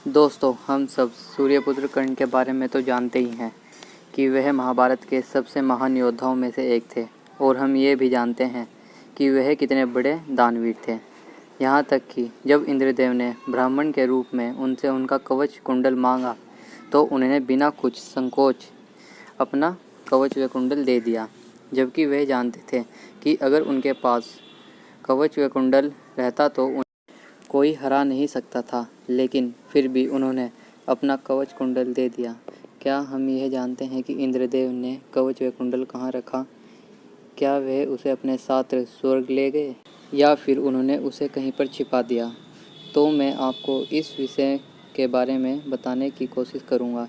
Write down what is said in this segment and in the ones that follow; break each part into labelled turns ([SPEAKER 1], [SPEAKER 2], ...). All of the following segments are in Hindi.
[SPEAKER 1] दोस्तों, हम सब सूर्यपुत्र कर्ण के बारे में तो जानते ही हैं कि वह महाभारत के सबसे महान योद्धाओं में से एक थे और हम ये भी जानते हैं कि वह कितने बड़े दानवीर थे। यहाँ तक कि जब इंद्रदेव ने ब्राह्मण के रूप में उनसे उनका कवच कुंडल मांगा तो उन्होंने बिना कुछ संकोच अपना कवच व कुंडल दे दिया, जबकि वह जानते थे कि अगर उनके पास कवच व कुंडल रहता तो कोई हरा नहीं सकता था, लेकिन फिर भी उन्होंने अपना कवच कुंडल दे दिया। क्या हम यह जानते हैं कि इंद्रदेव ने कवच व कुंडल कहाँ रखा? क्या वह उसे अपने साथ स्वर्ग ले गए या फिर उन्होंने उसे कहीं पर छिपा दिया? तो मैं आपको इस विषय के बारे में बताने की कोशिश करूँगा,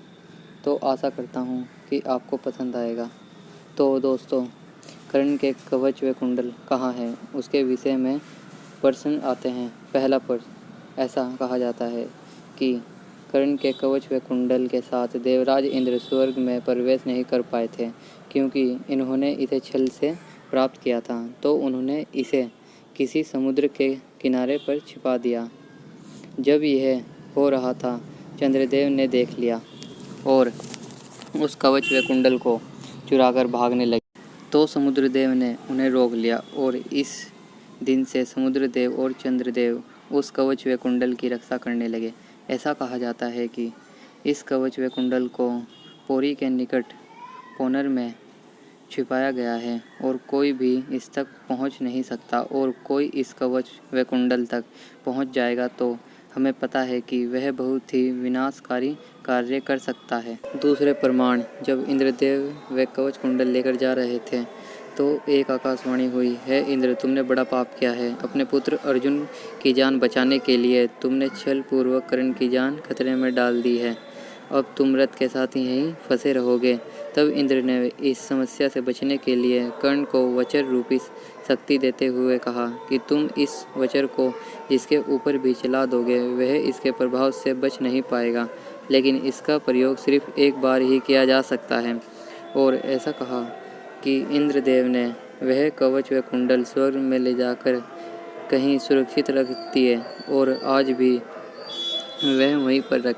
[SPEAKER 1] तो आशा करता हूँ कि आपको पसंद आएगा। तो दोस्तों, कर्ण के कवच व कुंडल कहाँ हैं, उसके विषय में प्रश्न आते हैं। पहला प्रश्न, ऐसा कहा जाता है कि कर्ण के कवच व कुंडल के साथ देवराज इंद्र स्वर्ग में प्रवेश नहीं कर पाए थे, क्योंकि इन्होंने इसे छल से प्राप्त किया था। तो उन्होंने इसे किसी समुद्र के किनारे पर छिपा दिया। जब यह हो रहा था, चंद्रदेव ने देख लिया और उस कवच व कुंडल को चुराकर भागने लगे। तो समुद्रदेव ने उन्हें रोक लिया और इस दिन से समुद्रदेव और चंद्रदेव उस कवच व कुंडल की रक्षा करने लगे। ऐसा कहा जाता है कि इस कवच व कुंडल को पौरी के निकट पोनर में छिपाया गया है और कोई भी इस तक पहुंच नहीं सकता, और कोई इस कवच व कुंडल तक पहुंच जाएगा तो हमें पता है कि वह बहुत ही विनाशकारी कार्य कर सकता है। दूसरे प्रमाण, जब इंद्रदेव व कवच कुंडल लेकर जा रहे थे तो एक आकाशवाणी हुई, है इंद्र, तुमने बड़ा पाप किया है। अपने पुत्र अर्जुन की जान बचाने के लिए तुमने छल पूर्वक कर्ण की जान खतरे में डाल दी है। अब तुम रथ के साथ यहीं फंसे रहोगे। तब इंद्र ने इस समस्या से बचने के लिए कर्ण को वचर रूपी शक्ति देते हुए कहा कि तुम इस वचर को जिसके ऊपर भी चला दोगे वह इसके प्रभाव से बच नहीं पाएगा, लेकिन इसका प्रयोग सिर्फ एक बार ही किया जा सकता है। और ऐसा कहा कि इंद्रदेव ने वह कवच व कुंडल स्वर्ग में ले जाकर कहीं सुरक्षित रख दिए और आज भी वह वहीं पर रखे।